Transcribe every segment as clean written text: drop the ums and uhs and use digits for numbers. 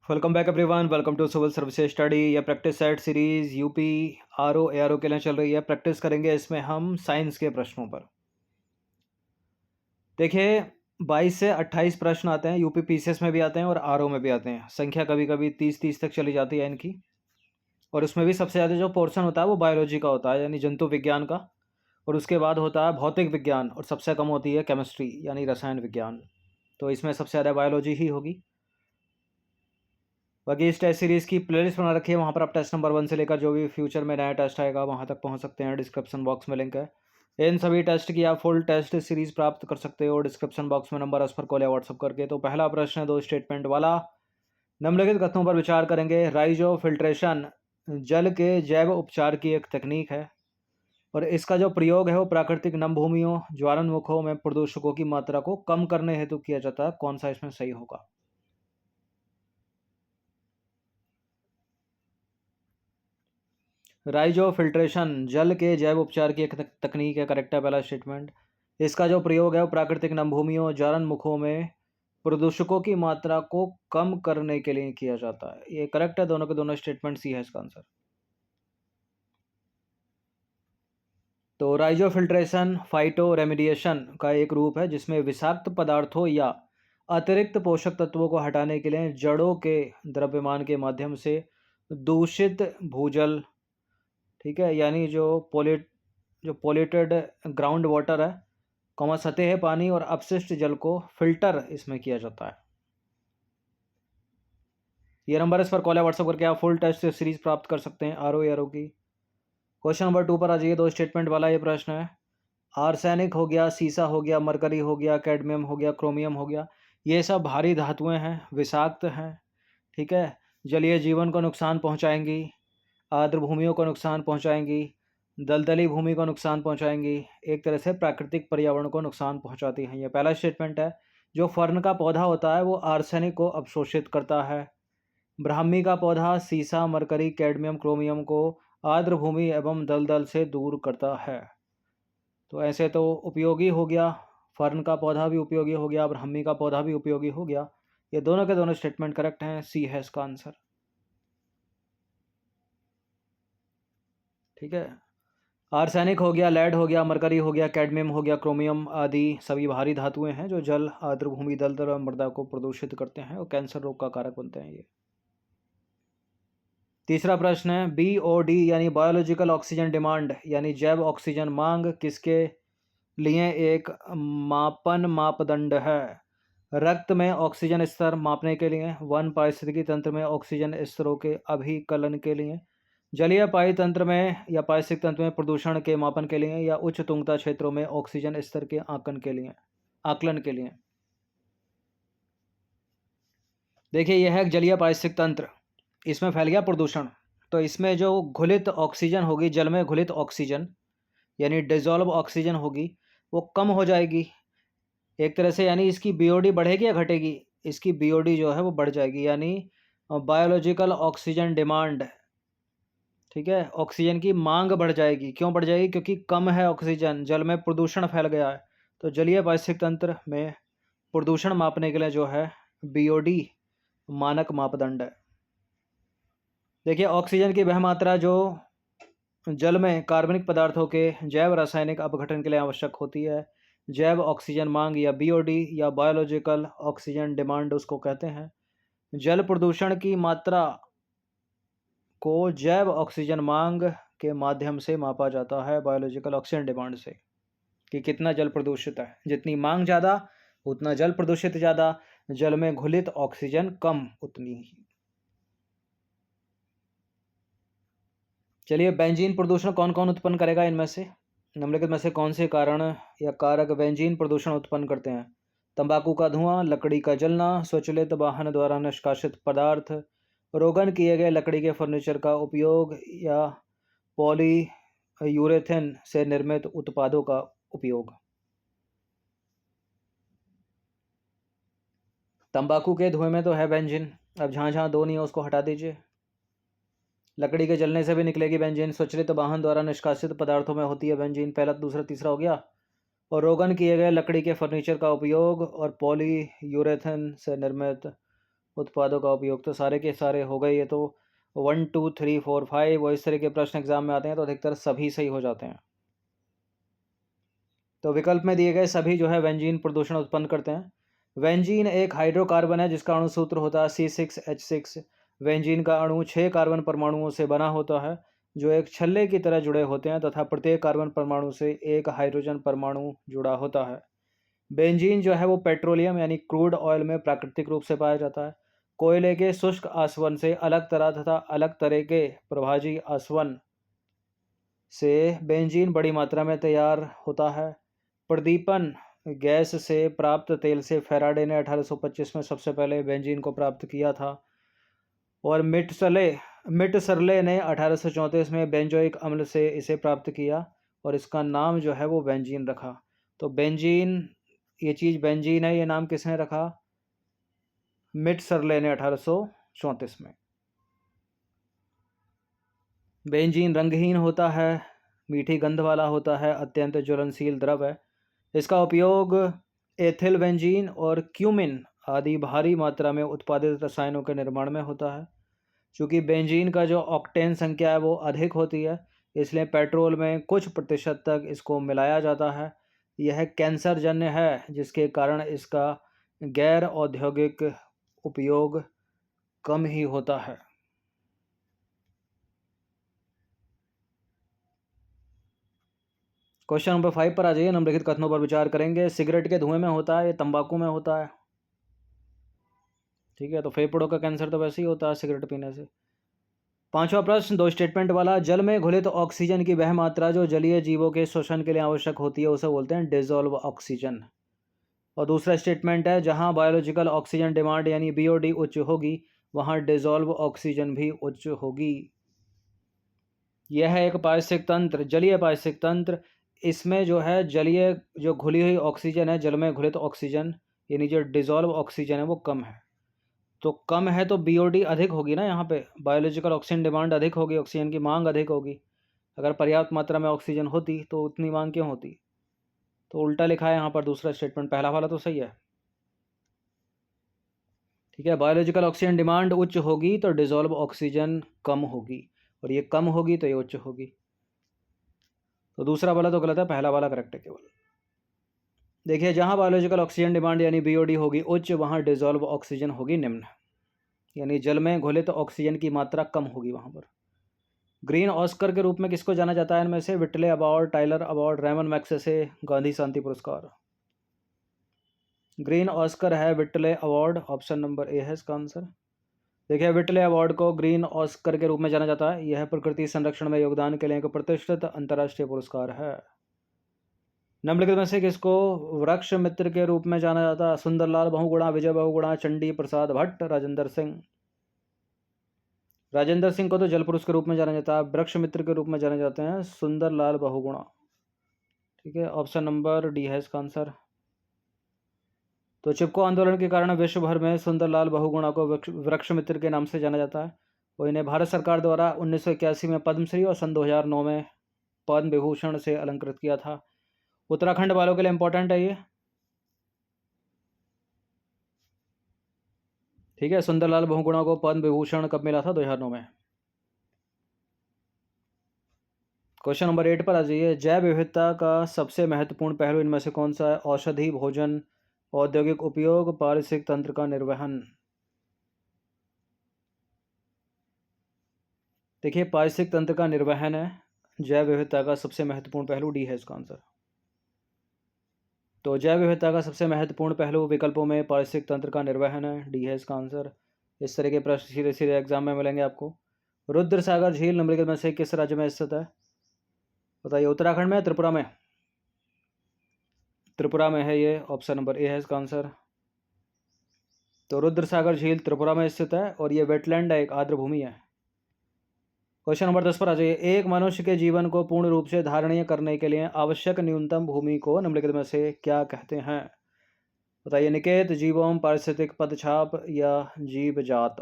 Welcome back everyone. Welcome to civil services study. ये practice set series UP RO ARO के लिए चल रही है। प्रैक्टिस करेंगे इसमें हम साइंस के प्रश्नों पर। देखिए 22 से 28 प्रश्न आते हैं, यूपी पीसीएस में भी आते हैं और आरओ में भी आते हैं। संख्या कभी कभी 30 तक चली जाती है इनकी। और उसमें भी सबसे ज़्यादा जो पोर्शन होता है वो बायोलॉजी का होता है, यानी जंतु विज्ञान का। और उसके बाद होता है भौतिक विज्ञान और सबसे कम होती है केमिस्ट्री यानी रसायन विज्ञान। तो इसमें सबसे ज़्यादा बायोलॉजी ही होगी। बाकी इस टेस्ट सीरीज़ की प्लेलिस्ट बना रखी है, वहाँ पर आप टेस्ट नंबर 1 से लेकर जो भी फ्यूचर में नया टेस्ट आएगा वहाँ तक पहुँच सकते हैं। डिस्क्रिप्शन बॉक्स में लिंक है। इन सभी टेस्ट की आप फुल टेस्ट सीरीज़ प्राप्त कर सकते हो डिस्क्रिप्शन बॉक्स में नंबर उस पर कॉल या व्हाट्सअप करके। तो पहला प्रश्न है 2 स्टेटमेंट वाला। निम्नलिखित कथनों पर विचार करेंगे। राइजो फिल्ट्रेशन जल के जैव उपचार की एक तकनीक है और इसका जो प्रयोग है वो प्राकृतिक नम भूमियों ज्वालामुखों में प्रदूषकों की मात्रा को कम करने हेतु किया जाता है। कौन सा इसमें सही होगा? राइजो फिल्ट्रेशन जल के जैव उपचार की एक तकनीक है, करेक्ट है पहला स्टेटमेंट। इसका जो प्रयोग है वो प्राकृतिक नमभूमियों ज्वालामुखों में प्रदूषकों की मात्रा को कम करने के लिए किया जाता है। ये करेक्ट है, दोनों के दोनों स्टेटमेंट सी है इसका आंसर। तो राइजो फिल्ट्रेशन फाइटो रेमिडिएशन का एक रूप है जिसमें विषाक्त पदार्थों या अतिरिक्त पोषक तत्वों को हटाने के लिए जड़ों के द्रव्यमान के माध्यम से दूषित भूजल, ठीक है, यानी जो पोल्यूटेड ग्राउंड वाटर है, सतह पानी और अपशिष्ट जल को फिल्टर इसमें किया जाता है। ये नंबर इस पर कॉल या व्हाट्सअप करके आप फुल टेस्ट सीरीज प्राप्त कर सकते हैं आरओ एआरओ की। क्वेश्चन नंबर 2 पर आ जाइए। 2 स्टेटमेंट वाला ये प्रश्न है। आर्सेनिक हो गया, सीसा हो गया, मरकरी हो गया, कैडमियम हो गया, क्रोमियम हो गया, ये सब भारी धातुएं हैं, विषाक्त हैं, ठीक है, जलीय जीवन को नुकसान पहुंचाएंगी, आर्द्र भूमियों को नुकसान पहुंचाएंगी, दलदली भूमि को नुकसान पहुंचाएंगी, एक तरह से प्राकृतिक पर्यावरण को नुकसान पहुंचाती हैं। ये पहला स्टेटमेंट है। जो फर्न का पौधा होता है वो आर्सेनिक को अवशोषित करता है। ब्राह्मी का पौधा सीसा, मरकरी, कैडमियम, क्रोमियम को आर्द्र भूमि एवं दलदल से दूर करता है। तो ऐसे तो उपयोगी हो गया, फर्न का पौधा भी उपयोगी हो गया, ब्राह्मी का पौधा भी उपयोगी हो गया। ये दोनों के दोनों स्टेटमेंट करेक्ट हैं, सी है इसका आंसर। ठीक है, आर्सेनिक हो गया, लेड हो गया, मरकरी हो गया, कैडमियम हो गया, क्रोमियम आदि सभी भारी धातुएं हैं जो जल, आर्द्र भूमि, दलदल और मृदा को प्रदूषित करते हैं और कैंसर रोग का कारक बनते हैं ये। तीसरा प्रश्न है। BOD यानी बायोलॉजिकल ऑक्सीजन डिमांड यानी जैव ऑक्सीजन मांग किसके लिए एक मापन मापदंड है? रक्त में ऑक्सीजन स्तर मापने के लिए, वन पारिस्थितिकी तंत्र में ऑक्सीजन स्तरों के अभिकलन के लिए, जलीय पाई तंत्र में या पारिस्थितिक तंत्र में प्रदूषण के मापन के लिए, या उच्च तुंगता क्षेत्रों में ऑक्सीजन स्तर के आकलन के लिए। देखिए यह है जलीय पारिस्थितिक तंत्र, इसमें फैल गया प्रदूषण, तो इसमें जो घुलित ऑक्सीजन होगी, जल में घुलित ऑक्सीजन यानी डिजॉल्व ऑक्सीजन होगी, वो कम हो जाएगी एक तरह से, यानी इसकी BOD बढ़ेगी या घटेगी? इसकी BOD जो है वो बढ़ जाएगी, यानी बायोलॉजिकल ऑक्सीजन डिमांड, ठीक है, ऑक्सीजन की मांग बढ़ जाएगी। क्यों बढ़ जाएगी? क्योंकि कम है ऑक्सीजन, जल में प्रदूषण फैल गया है। तो जलीय पारिस्थितिक तंत्र में प्रदूषण मापने के लिए जो है BOD मानक मापदंड है। देखिए ऑक्सीजन की वह मात्रा जो जल में कार्बनिक पदार्थों के जैव रासायनिक अपघटन के लिए आवश्यक होती है, जैव ऑक्सीजन मांग या BOD या बायोलॉजिकल ऑक्सीजन डिमांड उसको कहते हैं। जल प्रदूषण की मात्रा को जैव ऑक्सीजन मांग के माध्यम से मापा जाता है, बायोलॉजिकल ऑक्सीजन डिमांड से, कि कितना जल प्रदूषित है। जितनी मांग ज़्यादा उतना जल प्रदूषित ज़्यादा, जल में घुलित ऑक्सीजन कम उतनी ही। चलिए, बेंजीन प्रदूषण कौन कौन उत्पन्न करेगा? इनमें से निम्नलिखित में से कौन से कारण या कारक बेंजीन प्रदूषण उत्पन्न करते हैं? तंबाकू का धुआं, लकड़ी का जलना, स्वचालित वाहन द्वारा निष्कासित पदार्थ, रोगन किए गए लकड़ी के फर्नीचर का उपयोग, या पॉलीयूरेथेन से निर्मित उत्पादों का उपयोग। तंबाकू के धुएं में तो है बेंजीन, अब जहाँ जहाँ दो नहीं है उसको हटा दीजिए। लकड़ी के जलने से भी निकलेगी बेंजीन, स्वचालित वाहन द्वारा निष्कासित पदार्थों में होती है बेंजीन, पहला दूसरा तीसरा हो गया। और रोगन किए गए लकड़ी के फर्नीचर का उपयोग और पॉलीयूरेथेन से निर्मित उत्पादों का उपयोग। तो सारे के सारे हो गए ये तो 1 2 3 4 5 और इस तरह के प्रश्न एग्जाम में आते हैं तो अधिकतर सभी सही हो जाते हैं। तो विकल्प में दिए गए सभी जो है बेंजीन प्रदूषण उत्पन्न करते हैं। बेंजीन एक हाइड्रोकार्बन है जिसका अणु सूत्र होता है C6H6। बेंजीन का अणु 6 कार्बन परमाणुओं से बना होता है जो एक छल्ले की तरह जुड़े होते हैं तथा प्रत्येक कार्बन परमाणु से एक हाइड्रोजन परमाणु जुड़ा होता है। बेंजीन जो है वो पेट्रोलियम यानी क्रूड ऑयल में प्राकृतिक रूप से पाया जाता है। कोयले के शुष्क आसवन से अलग तरह तथा अलग तरह के प्रभाजी आसवन से बेंजीन बड़ी मात्रा में तैयार होता है। प्रदीपन गैस से प्राप्त तेल से फैराडे ने 1825 में सबसे पहले बेंजीन को प्राप्त किया था। और मिटसरले ने 1834 में बेंजोइक अम्ल से इसे प्राप्त किया और इसका नाम जो है वो बेंजीन रखा। तो बेंजीन, ये चीज़ बेंजीन है, ये नाम किसने रखा? मिटसरले ने 1834 में। बेंजीन रंगहीन होता है, मीठी गंध वाला होता है, अत्यंत ज्वलनशील द्रव है। इसका उपयोग एथिल बेंजीन और क्यूमिन आदि भारी मात्रा में उत्पादित रसायनों के निर्माण में होता है। चूँकि बेंजीन का जो ऑक्टेन संख्या है वो अधिक होती है इसलिए पेट्रोल में कुछ प्रतिशत तक इसको मिलाया जाता है। यह कैंसरजन्य है जिसके कारण इसका गैर औद्योगिक उपयोग कम ही होता है। क्वेश्चन नंबर 5 पर आ जाइए। निम्नलिखित कथनों पर विचार करेंगे। सिगरेट के धुएं में होता है, ये तंबाकू में होता है। ठीक है, तो फेफड़ों का कैंसर तो वैसे ही होता है सिगरेट पीने से। पांचवा प्रश्न, दो स्टेटमेंट वाला। जल में घुलित ऑक्सीजन की वह मात्रा जो जलीय जीवों के श्वसन के लिए आवश्यक होती है उसे बोलते हैं डिसॉल्व ऑक्सीजन। और दूसरा स्टेटमेंट है, जहां बायोलॉजिकल ऑक्सीजन डिमांड यानी बीओडी उच्च होगी वहां डिसॉल्व ऑक्सीजन भी उच्च होगी। यह है एक पारिस्थितिक तंत्र, जलीय पारिस्थितिक तंत्र। इसमें जो है जलीय जो घुली हुई ऑक्सीजन है, जल में घुलित ऑक्सीजन यानी जो डिसॉल्व ऑक्सीजन है वो कम है। तो कम है तो बीओडी अधिक होगी ना, यहाँ पे बायोलॉजिकल ऑक्सीजन डिमांड अधिक होगी, ऑक्सीजन की मांग अधिक होगी। अगर पर्याप्त मात्रा में ऑक्सीजन होती तो उतनी मांग क्यों होती? तो उल्टा लिखा है यहाँ पर दूसरा स्टेटमेंट, पहला वाला तो सही है। ठीक है, बायोलॉजिकल ऑक्सीजन डिमांड उच्च होगी तो डिसॉल्व ऑक्सीजन कम होगी और ये कम होगी तो ये उच्च होगी। तो दूसरा वाला तो गलत है, पहला वाला करेक्ट है केवल। देखिए, जहाँ बायोलॉजिकल ऑक्सीजन डिमांड यानी बीओडी होगी उच्च वहाँ डिसॉल्व ऑक्सीजन होगी निम्न, यानी जल में घुलित ऑक्सीजन की मात्रा कम होगी वहाँ पर। ग्रीन ऑस्कर के रूप में किसको जाना जाता है इनमें से? Whitley award, Tyler award, Ramon Magsaysay Gandhi शांति पुरस्कार। ग्रीन ऑस्कर है Whitley award, option number A है इसका आंसर। देखिए, विटले अवार्ड को ग्रीन ऑस्कर के रूप में जाना जाता है। यह प्रकृति संरक्षण में योगदान के लिए एक प्रतिष्ठित अंतर्राष्ट्रीय पुरस्कार है। निम्नलिखित में से किसको वृक्ष मित्र के रूप में जाना जाता है? सुंदरलाल बहुगुणा, विजय बहुगुणा, चंडी प्रसाद भट्ट, राजेंद्र सिंह। राजेंद्र सिंह को तो जल पुरुष के रूप में जाना जाता है, वृक्ष मित्र के रूप में जाने जाते हैं सुंदरलाल बहुगुणा। ठीक है, ऑप्शन नंबर डी है इसका आंसर। तो चिपको आंदोलन के कारण विश्व भर में सुंदरलाल बहुगुणा को वृक्ष मित्र के नाम से जाना जाता है और इन्हें भारत सरकार द्वारा 1981 में पद्मश्री और सन 2009 में पद्म विभूषण से अलंकृत किया था। उत्तराखंड वालों के लिए इंपॉर्टेंट है ये। ठीक है, सुंदरलाल बहुगुणा को पद्म विभूषण कब मिला था? 2009 में। क्वेश्चन नंबर 8 पर आ जाइए। जैव विविधता का सबसे महत्वपूर्ण पहलू इनमें से कौन सा है? औषधि, भोजन, औद्योगिक उपयोग, पारिस्थितिक तंत्र का निर्वहन। देखिए, पारिस्थितिक तंत्र का निर्वहन है जैव विविधता का सबसे महत्वपूर्ण पहलू, डी है इसका आंसर। तो जैव विविधता का सबसे महत्वपूर्ण पहलू विकल्पों में पारिस्थितिक तंत्र का निर्वहन है, डी है इसका आंसर। इस तरह के प्रश्न सीधे सीधे एग्जाम में मिलेंगे आपको। रुद्र सागर झील निम्नलिखित में से किस राज्य में स्थित है? बताइए, उत्तराखंड में, त्रिपुरा में? त्रिपुरा में है ये, ऑप्शन नंबर ए है इसका आंसर। तो रुद्र सागर झील त्रिपुरा में स्थित है और ये वेटलैंड है, एक आर्द्र भूमि है। क्वेश्चन नंबर 10 पर आ जाइए। एक मनुष्य के जीवन को पूर्ण रूप से धारणीय करने के लिए आवश्यक न्यूनतम भूमि को निम्नलिखित में से क्या कहते हैं? बताइए, निकेत, जीवोम, पारिस्थितिक पदछाप या जीव जात।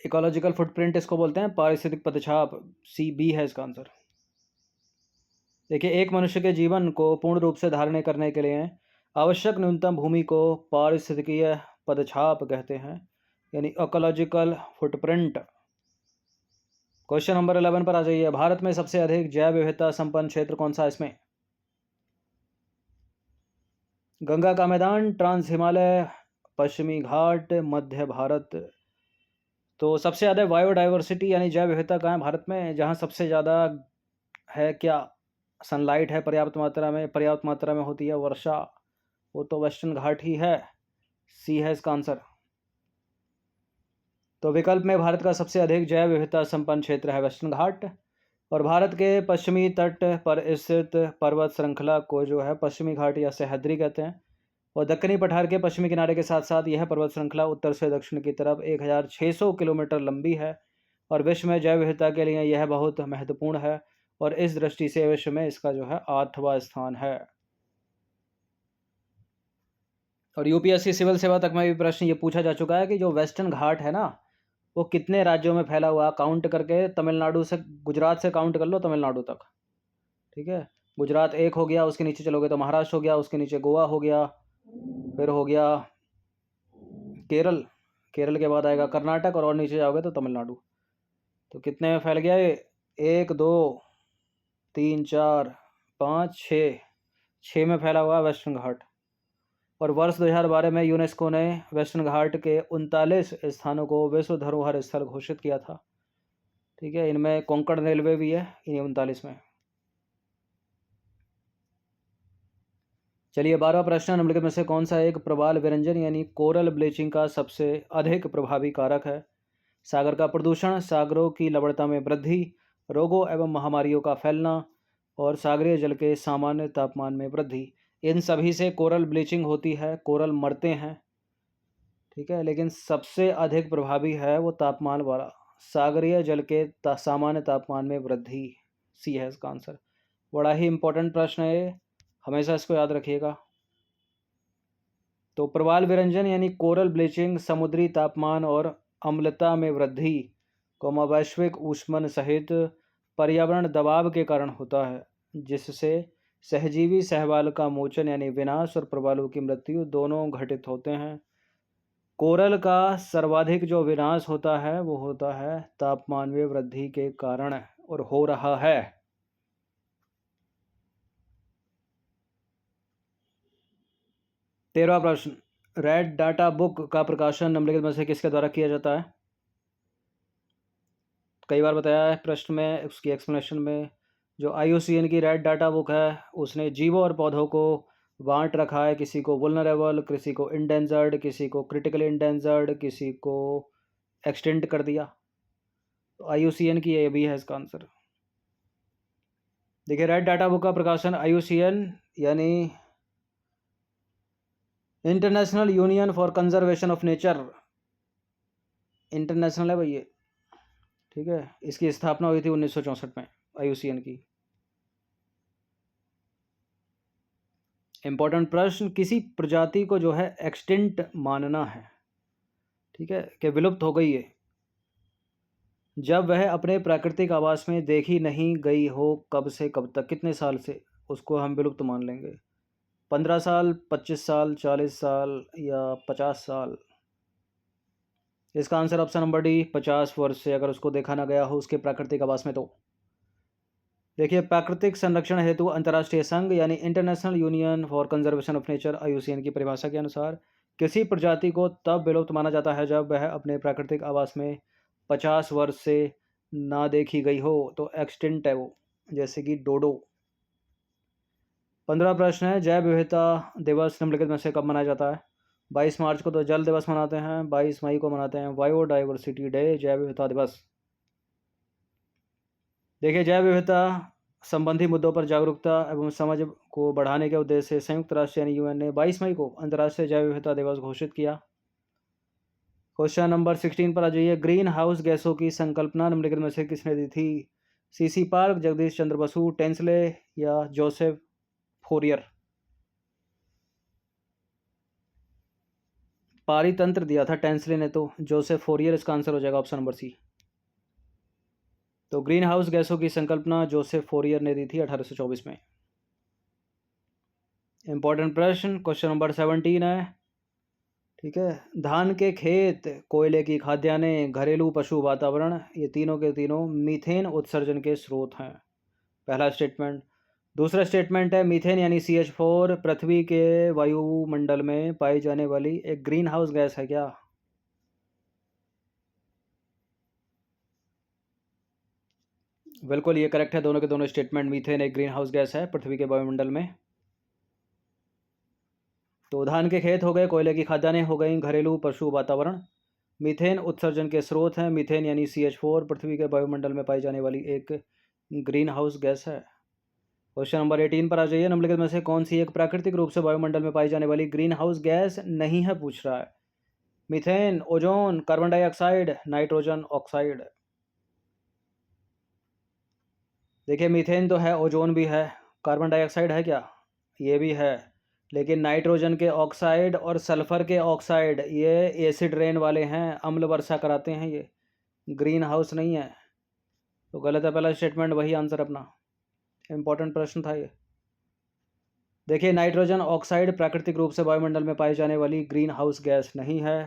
इकोलॉजिकल फुटप्रिंट इसको बोलते हैं, पारिस्थितिक पदछाप, सी बी है इसका आंसर। देखिए, एक मनुष्य के जीवन को पूर्ण रूप से धारण करने के लिए आवश्यक न्यूनतम भूमि को पारिस्थितिकीय पदछाप कहते हैं, यानी इकोलॉजिकल फुटप्रिंट। क्वेश्चन नंबर 11 पर आ जाइए। भारत में सबसे अधिक जैव विविधता संपन्न क्षेत्र कौन सा है इसमें? गंगा का मैदान, ट्रांस हिमालय, पश्चिमी घाट, मध्य भारत। तो सबसे ज़्यादा बायोडाइवर्सिटी यानी जैव विविधता कहाँ है भारत में? जहाँ सबसे ज़्यादा है क्या? सनलाइट है पर्याप्त मात्रा में होती है वर्षा, वो तो वेस्टर्न घाट ही है। सी है इसका आंसर। तो विकल्प में भारत का सबसे अधिक जैव विविधता संपन्न क्षेत्र है वेस्टर्न घाट। और भारत के पश्चिमी तट पर स्थित पर्वत श्रृंखला को जो है पश्चिमी घाट या सह्याद्री कहते हैं। और दक्कनी पठार के पश्चिमी किनारे के साथ साथ यह पर्वत श्रृंखला उत्तर से दक्षिण की तरफ 1600 किलोमीटर लंबी है और विश्व में जैव विविधता के लिए यह बहुत महत्वपूर्ण है और इस दृष्टि से विश्व में इसका जो है 8वां स्थान है। और यूपीएससी सिविल सेवा तक में भी प्रश्न ये पूछा जा चुका है कि जो वेस्टर्न घाट है ना, वो कितने राज्यों में फैला हुआ, काउंट करके तमिलनाडु से, गुजरात से काउंट कर लो तमिलनाडु तक। ठीक है, गुजरात एक हो गया, उसके नीचे चलोगे तो महाराष्ट्र हो गया, उसके नीचे गोवा हो गया, फिर हो गया केरल, केरल के बाद आएगा कर्नाटक और नीचे जाओगे तो तमिलनाडु। तो कितने में फैल गया ये? 1 2 3 4 5 6, 6 में फैला हुआ वेस्टर्न घाट। और वर्ष 2012 में यूनेस्को ने वेस्टर्न घाट के 39 स्थानों को विश्व धरोहर स्थल घोषित किया था। ठीक है, इनमें कोंकण रेलवे भी है इन्हीं 39 में। चलिए 12वां प्रश्न, निम्नलिखित में से कौन सा एक प्रवाल विरंजन यानी कोरल ब्लीचिंग का सबसे अधिक प्रभावी कारक है? सागर का प्रदूषण, सागरों की लवणता में वृद्धि, रोगों एवं महामारियों का फैलना और सागरीय जल के सामान्य तापमान में वृद्धि। इन सभी से कोरल ब्लीचिंग होती है, कोरल मरते हैं। ठीक है, लेकिन सबसे अधिक प्रभावी है वो तापमान वाला, सागरीय जल के सामान्य तापमान में वृद्धि। सी है इसका आंसर। बड़ा ही इंपॉर्टेंट प्रश्न है ये, हमेशा इसको याद रखिएगा। तो प्रवाल विरंजन यानी कोरल ब्लीचिंग समुद्री तापमान और अम्लता में वृद्धि वैश्विक ऊष्मन सहित पर्यावरण दबाव के कारण होता है, जिससे सहजीवी सहवाल का मोचन यानी विनाश और प्रवालों की मृत्यु दोनों घटित होते हैं। कोरल का सर्वाधिक जो विनाश होता है वो होता है तापमान में वृद्धि के कारण, और हो रहा है। तेरहवां प्रश्न, रेड डाटा बुक का प्रकाशन निम्नलिखित में से किसके द्वारा किया जाता है? कई बार बताया है प्रश्न में, उसकी एक्सप्लेनेशन में। जो IUCN की रेड डाटा बुक है उसने जीवों और पौधों को बांट रखा है, किसी को वुल्नरेबल, किसी को इंडेंजर्ड, किसी को क्रिटिकली इंडेंजर्ड, किसी को एक्सटेंड कर दिया। तो IUCN की ये भी है इसका आंसर। देखिए, रेड डाटा बुक का प्रकाशन IUCN यानी international union for conservation of nature, international है भाई ये। ठीक है, इसकी स्थापना हुई थी 1964 में IUCN की। इंपॉर्टेंट प्रश्न, किसी प्रजाति को जो है एक्सटिंक्ट मानना है, ठीक है, कि विलुप्त हो गई है, जब वह अपने प्राकृतिक आवास में देखी नहीं गई हो, कब से कब तक, कितने साल से, उसको हम विलुप्त मान लेंगे? 15 साल, 25 साल, 40 साल या 50 साल? इसका आंसर ऑप्शन नंबर डी, 50 वर्ष से अगर उसको देखा ना गया हो उसके प्राकृतिक आवास में। तो देखिए, प्राकृतिक संरक्षण हेतु अंतर्राष्ट्रीय संघ यानी international union for conservation of nature IUCN की परिभाषा के अनुसार किसी प्रजाति को तब विलुप्त माना जाता है जब वह अपने प्राकृतिक आवास में 50 वर्ष से ना देखी गई हो, तो एक्सटिंक्ट है वो, जैसे कि डोडो। 15 प्रश्न है, जैव विविधता दिवस निम्नलिखित में से कब मनाया जाता है? 22 मार्च को तो जल दिवस मनाते हैं, 22 मई को मनाते हैं बायोडाइवर्सिटी डे, जैव विविधता दिवस। देखिए, जैव विविधता संबंधी मुद्दों पर जागरूकता एवं समझ को बढ़ाने के उद्देश्य से संयुक्त राष्ट्र यानी UN ने 22 मई को अंतर्राष्ट्रीय जैव विविधता दिवस घोषित किया। क्वेश्चन नंबर 16 पर आ जाइए। ग्रीन हाउस गैसों की संकल्पना निम्नलिखित में से किसने दी थी? CC पार्क, जगदीश चंद्र बसु, टेंसले या जोसेफ फोरियर? पारितंत्र दिया था टेंसले ने, तो जोसेफ फोरियर इसका आंसर हो जाएगा ऑप्शन नंबर सी। तो ग्रीन हाउस गैसों की संकल्पना जोसेफ फोरियर ने दी थी 1824 में। इंपॉर्टेंट प्रश्न क्वेश्चन नंबर 17 है। ठीक है, धान के खेत, कोयले की खाद्यान्नें, घरेलू पशु, वातावरण, ये तीनों के तीनों मीथेन उत्सर्जन के स्रोत हैं। पहला स्टेटमेंट। दूसरा स्टेटमेंट है मीथेन यानी CH4 पृथ्वी के वायुमंडल में पाई जाने वाली एक ग्रीन हाउस गैस है क्या? बिल्कुल ये करेक्ट है, दोनों के दोनों स्टेटमेंट। मीथेन एक ग्रीन हाउस गैस है पृथ्वी के वायुमंडल में। तो धान के खेत हो गए, कोयले की खाद्यान्नें हो गई, घरेलू पशु, वातावरण। मीथेन उत्सर्जन के स्रोत हैं। मीथेन यानी CH4 पृथ्वी के वायुमंडल में पाई जाने वाली एक ग्रीन हाउस गैस है। क्वेश्चन नंबर 18 पर आ जाइए। निम्नलिखित में से कौन सी एक प्राकृतिक रूप से वायुमंडल में पाई जाने वाली ग्रीन हाउस गैस नहीं है, पूछ रहा है। Methane, ozone, carbon dioxide, nitrogen oxide. देखिए मीथेन तो है, ओजोन भी है, कार्बन डाइऑक्साइड है क्या? ये भी है, लेकिन नाइट्रोजन के ऑक्साइड और सल्फर के ऑक्साइड ये एसिड रेन वाले हैं, अम्ल वर्षा कराते हैं, ये ग्रीन हाउस नहीं है। तो गलत है पहला स्टेटमेंट, वही आंसर अपना। इंपॉर्टेंट प्रश्न था ये। देखिए नाइट्रोजन ऑक्साइड प्राकृतिक रूप से वायुमंडल में पाई जाने वाली ग्रीन हाउस गैस नहीं है।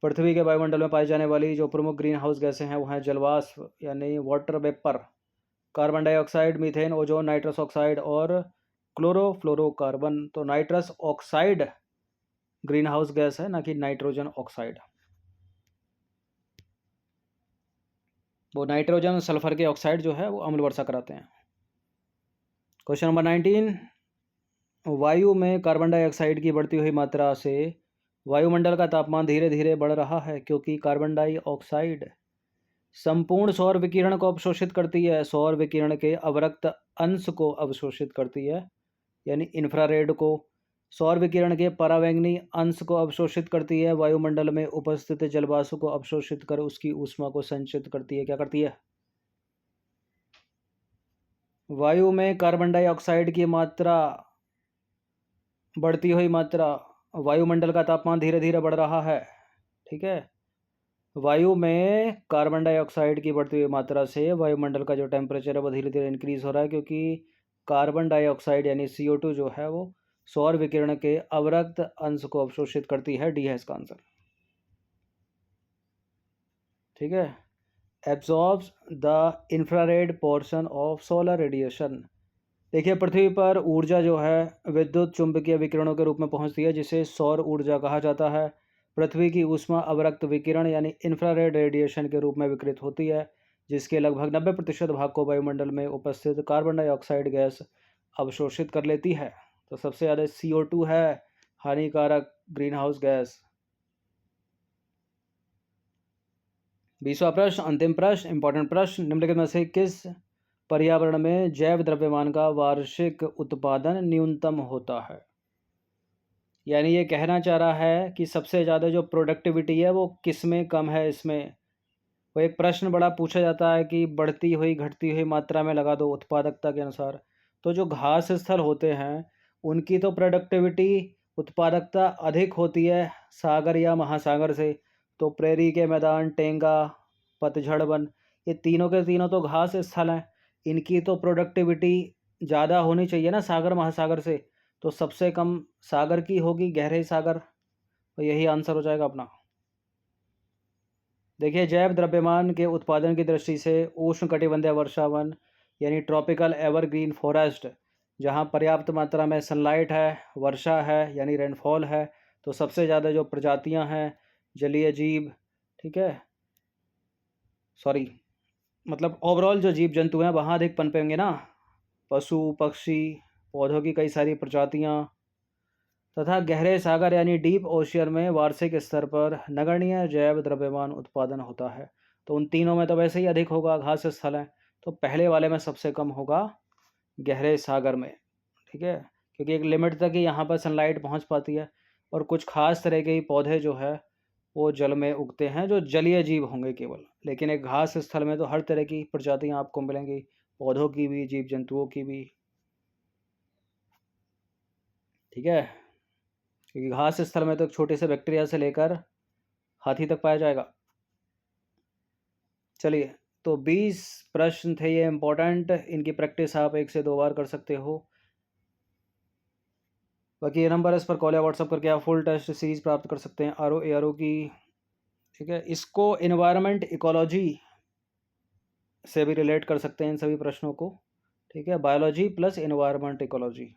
पृथ्वी के वायुमंडल में पाई जाने वाली जो प्रमुख ग्रीन हाउस गैसें हैं वो हैं जलवाष्प यानी water vapour, carbon dioxide, methane, ozone, nitrous oxide और क्लोरोफ्लोरोकार्बन। तो nitrous oxide green house gas है, ना कि नाइट्रोजन ऑक्साइड। वो नाइट्रोजन सल्फर के ऑक्साइड जो है वो अम्ल वर्षा कराते हैं। Question number 19। वायु में कार्बन डाइऑक्साइड की बढ़ती हुई मात्रा से वायुमंडल का तापमान धीरे धीरे बढ़ रहा है, क्योंकि कार्बन डाइऑक्साइड संपूर्ण सौर विकिरण को अवशोषित करती है, सौर विकिरण के अवरक्त अंश को अवशोषित करती है, यानी इंफ्रारेड को। सौर विकिरण के परावैंगनी अंश को अवशोषित करती है, वायुमंडल में उपस्थित जलवाष्प को अवशोषित कर उसकी ऊष्मा को संचित करती है। क्या करती है? वायु में कार्बन डाइऑक्साइड की मात्रा, बढ़ती हुई मात्रा, वायुमंडल का तापमान धीरे धीरे बढ़ रहा है। ठीक है, वायु में कार्बन डाइऑक्साइड की बढ़ती हुई मात्रा से वायुमंडल का जो टेम्परेचर है वो धीरे धीरे इंक्रीज हो रहा है, क्योंकि कार्बन डाइऑक्साइड यानी CO2 जो है वो सौर विकिरण के अवरक्त अंश को अवशोषित करती है। डी है इसका आंसर। ठीक है, absorbs the infrared portion of solar radiation. देखिए पृथ्वी पर ऊर्जा जो है विद्युत चुंबकीय विकिरणों के रूप में पहुंचती है, जिसे सौर ऊर्जा कहा जाता है। पृथ्वी की ऊष्मा अवरक्त विकिरण यानी इंफ्रारेड रेडिएशन के रूप में विकिरित होती है, जिसके लगभग 90% भाग को वायुमंडल में उपस्थित कार्बन डाइऑक्साइड गैस अवशोषित कर लेती है। तो सबसे ज़्यादा CO2 है हानिकारक ग्रीन हाउस गैस। 20वां प्रश्न, अंतिम प्रश्न, इंपॉर्टेंट प्रश्न। निम्नलिखित में से किस पर्यावरण में जैव द्रव्यमान का वार्षिक उत्पादन न्यूनतम होता है? यानी ये कहना चाह रहा है कि सबसे ज़्यादा जो प्रोडक्टिविटी है वो किस में कम है, इसमें। वो एक प्रश्न बड़ा पूछा जाता है कि बढ़ती हुई घटती हुई मात्रा में लगा दो उत्पादकता के अनुसार। तो जो घास स्थल होते हैं उनकी तो प्रोडक्टिविटी, उत्पादकता अधिक होती है सागर या महासागर से। तो प्रेरी के मैदान, टेंगा, पतझड़ वन, ये तीनों के तीनों तो घास स्थल हैं, इनकी तो प्रोडक्टिविटी ज़्यादा होनी चाहिए ना सागर महासागर से। तो सबसे कम सागर की होगी, गहरे सागर। तो यही आंसर हो जाएगा अपना। देखिए जैव द्रव्यमान के उत्पादन की दृष्टि से उष्णकटिबंधीय वर्षावन यानी ट्रॉपिकल एवरग्रीन फॉरेस्ट, जहाँ पर्याप्त मात्रा में सनलाइट है, वर्षा है यानी रेनफॉल है, तो सबसे ज़्यादा जो प्रजातियाँ हैं जलीय जीव, ठीक है, सॉरी मतलब ओवरऑल जो जीव जंतु हैं वहाँ अधिक पनपेंगे ना, पशु पक्षी, पौधों की कई सारी प्रजातियाँ। तथा गहरे सागर यानी डीप ओशियन में वार्षिक स्तर पर नगण्य जैव द्रव्यमान उत्पादन होता है। तो उन तीनों में तो वैसे ही अधिक होगा, घास स्थल है। तो पहले वाले में सबसे कम होगा गहरे सागर में। ठीक है, क्योंकि एक लिमिट तक ही यहाँ पर सनलाइट पहुँच पाती है, और कुछ खास तरह के ही पौधे जो है वो जल में उगते हैं, जो जलीय जीव होंगे केवल। लेकिन एक घास स्थल में तो हर तरह की प्रजातियाँ आपको मिलेंगी, पौधों की भी, जीव जंतुओं की भी। ठीक है, क्योंकि घास स्थल में तो एक छोटे से बैक्टीरिया से लेकर हाथी तक पाया जाएगा। चलिए, तो 20 प्रश्न थे ये इम्पोर्टेंट, इनकी प्रैक्टिस आप 1 से 2 बार कर सकते हो। बाकी ये नंबर है, इस पर कॉल या व्हाट्सअप करके आप फुल टेस्ट सीरीज प्राप्त कर सकते हैं R O A R O की। ठीक है, इसको इन्वायरमेंट इकोलॉजी से भी रिलेट कर सकते हैं इन सभी प्रश्नों को। ठीक है, बायोलॉजी प्लस इन्वायरमेंट इकोलॉजी।